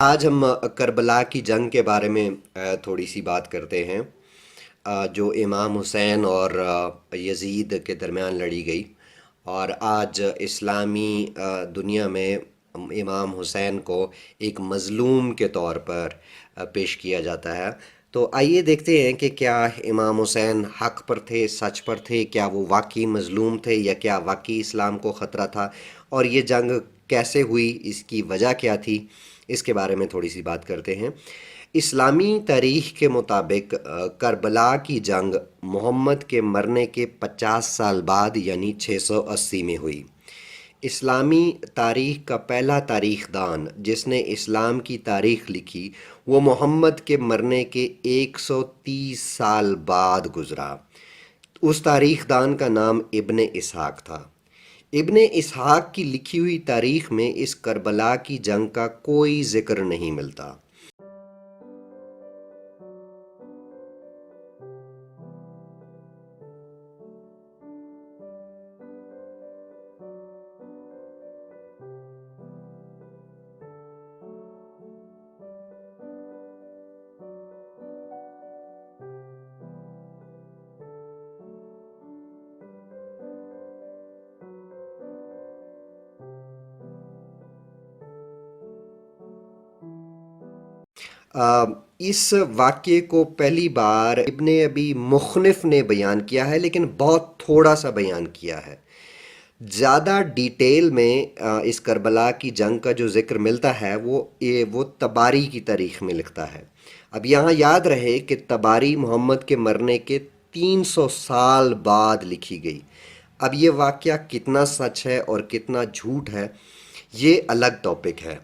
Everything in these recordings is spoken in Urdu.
آج ہم کربلا کی جنگ کے بارے میں تھوڑی سی بات کرتے ہیں، جو امام حسین اور یزید کے درمیان لڑی گئی، اور آج اسلامی دنیا میں امام حسین کو ایک مظلوم کے طور پر پیش کیا جاتا ہے۔ تو آئیے دیکھتے ہیں کہ کیا امام حسین حق پر تھے، سچ پر تھے، کیا وہ واقعی مظلوم تھے یا کیا واقعی اسلام کو خطرہ تھا، اور یہ جنگ کیسے ہوئی، اس کی وجہ کیا تھی، اس کے بارے میں تھوڑی سی بات کرتے ہیں۔ اسلامی تاریخ کے مطابق کربلا کی جنگ محمد کے مرنے کے 50 سال بعد یعنی 680 میں ہوئی۔ اسلامی تاریخ کا پہلا تاریخ دان جس نے اسلام کی تاریخ لکھی وہ محمد کے مرنے کے 130 سال بعد گزرا۔ اس تاریخ دان کا نام ابن اسحاق تھا۔ ابن اسحاق کی لکھی ہوئی تاریخ میں اس کربلا کی جنگ کا کوئی ذکر نہیں ملتا۔ آ، اس واقعے کو پہلی بار ابن ابی مخنف نے بیان کیا ہے، لیکن بہت تھوڑا سا بیان کیا ہے۔ زیادہ ڈیٹیل میں اس کربلا کی جنگ کا جو ذکر ملتا ہے وہ تباری کی تاریخ میں لکھتا ہے۔ اب یہاں یاد رہے کہ تباری محمد کے مرنے کے 300 سال بعد لکھی گئی۔ اب یہ واقعہ کتنا سچ ہے اور کتنا جھوٹ ہے، یہ الگ ٹاپک ہے۔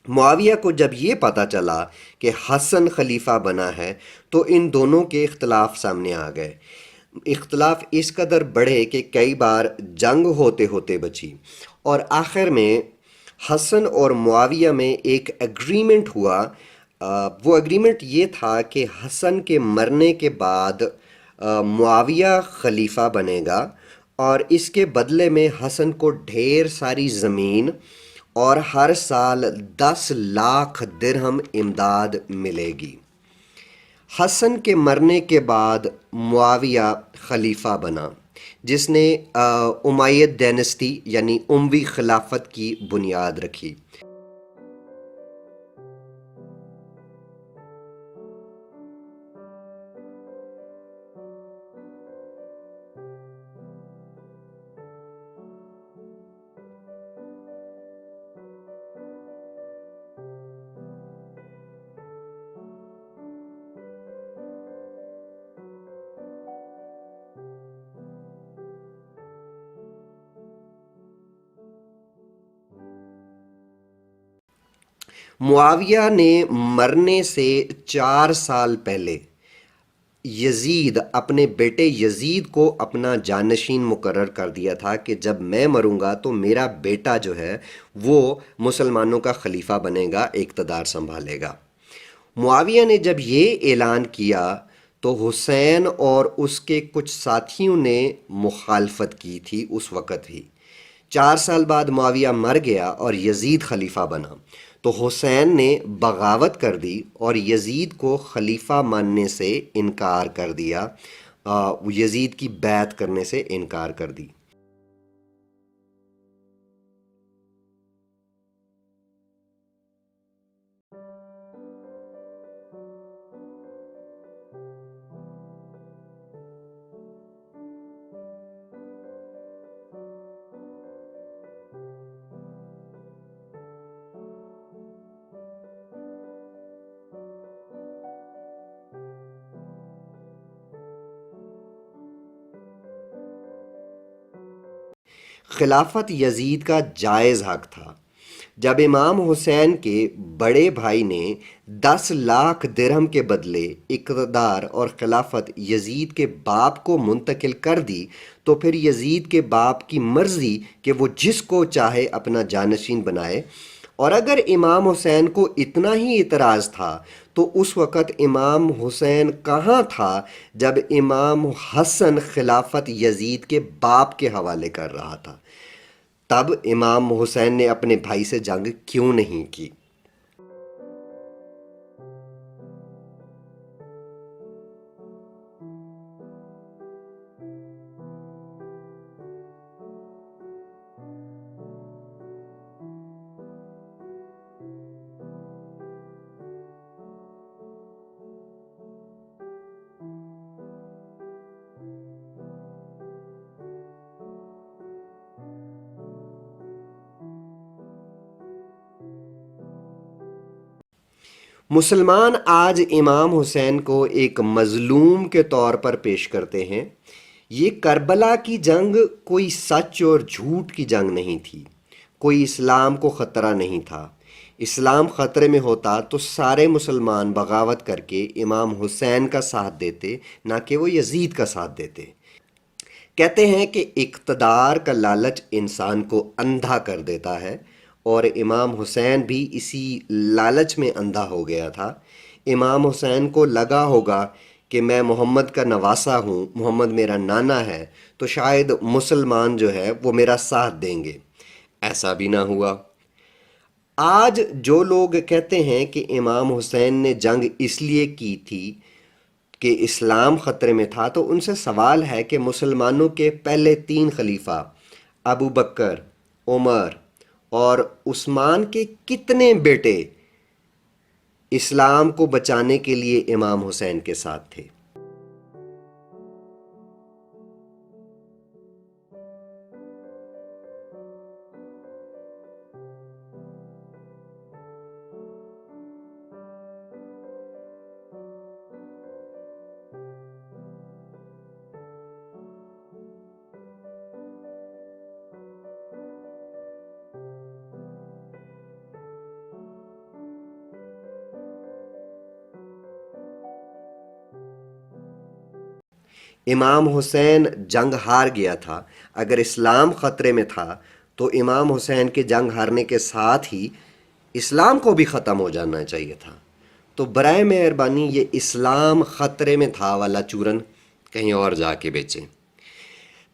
معاویہ کو جب یہ پتہ چلا کہ حسن خلیفہ بنا ہے تو ان دونوں کے اختلاف سامنے آ گئے۔ اختلاف اس قدر بڑھے کہ کئی بار جنگ ہوتے ہوتے بچی، اور آخر میں حسن اور معاویہ میں ایک ایگریمنٹ ہوا۔ وہ ایگریمنٹ یہ تھا کہ حسن کے مرنے کے بعد معاویہ خلیفہ بنے گا، اور اس کے بدلے میں حسن کو ڈھیر ساری زمین اور ہر سال 10 لاکھ درہم امداد ملے گی۔ حسن کے مرنے کے بعد معاویہ خلیفہ بنا، جس نے امید ڈینسٹی یعنی اموی خلافت کی بنیاد رکھی۔ معاویہ نے مرنے سے 4 سال پہلے یزید اپنے بیٹے یزید کو اپنا جانشین مقرر کر دیا تھا کہ جب میں مروں گا تو میرا بیٹا جو ہے وہ مسلمانوں کا خلیفہ بنے گا، اقتدار سنبھالے گا۔ معاویہ نے جب یہ اعلان کیا تو حسین اور اس کے کچھ ساتھیوں نے مخالفت کی تھی اس وقت ہی۔ 4 سال بعد معاویہ مر گیا اور یزید خلیفہ بنا، تو حسین نے بغاوت کر دی اور یزید کو خلیفہ ماننے سے انکار کر دیا، یزید کی بیعت کرنے سے انکار کر دی۔ خلافت یزید کا جائز حق تھا۔ جب امام حسین کے بڑے بھائی نے 10 لاکھ درہم کے بدلے اقتدار اور خلافت یزید کے باپ کو منتقل کر دی تو پھر یزید کے باپ کی مرضی کہ وہ جس کو چاہے اپنا جانشین بنائے۔ اور اگر امام حسین کو اتنا ہی اعتراض تھا تو اس وقت امام حسین کہاں تھا جب امام حسن خلافت یزید کے باپ کے حوالے کر رہا تھا؟ تب امام حسین نے اپنے بھائی سے جنگ کیوں نہیں کی؟ مسلمان آج امام حسین کو ایک مظلوم کے طور پر پیش کرتے ہیں۔ یہ کربلا کی جنگ کوئی سچ اور جھوٹ کی جنگ نہیں تھی، کوئی اسلام کو خطرہ نہیں تھا۔ اسلام خطرے میں ہوتا تو سارے مسلمان بغاوت کر کے امام حسین کا ساتھ دیتے، نہ کہ وہ یزید کا ساتھ دیتے۔ کہتے ہیں کہ اقتدار کا لالچ انسان کو اندھا کر دیتا ہے، اور امام حسین بھی اسی لالچ میں اندھا ہو گیا تھا۔ امام حسین کو لگا ہوگا کہ میں محمد کا نواسا ہوں، محمد میرا نانا ہے، تو شاید مسلمان جو ہے وہ میرا ساتھ دیں گے۔ ایسا بھی نہ ہوا۔ آج جو لوگ کہتے ہیں کہ امام حسین نے جنگ اس لیے کی تھی کہ اسلام خطرے میں تھا، تو ان سے سوال ہے کہ مسلمانوں کے پہلے 3 خلیفہ ابو بکر، عمر اور عثمان کے کتنے بیٹے اسلام کو بچانے کے لیے امام حسین کے ساتھ تھے؟ امام حسین جنگ ہار گیا تھا۔ اگر اسلام خطرے میں تھا تو امام حسین کے جنگ ہارنے کے ساتھ ہی اسلام کو بھی ختم ہو جانا چاہیے تھا۔ تو برائے مہربانی یہ اسلام خطرے میں تھا والا چورن کہیں اور جا کے بیچیں۔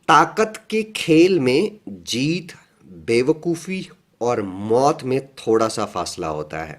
طاقت کے کھیل میں جیت، بیوقوفی اور موت میں تھوڑا سا فاصلہ ہوتا ہے۔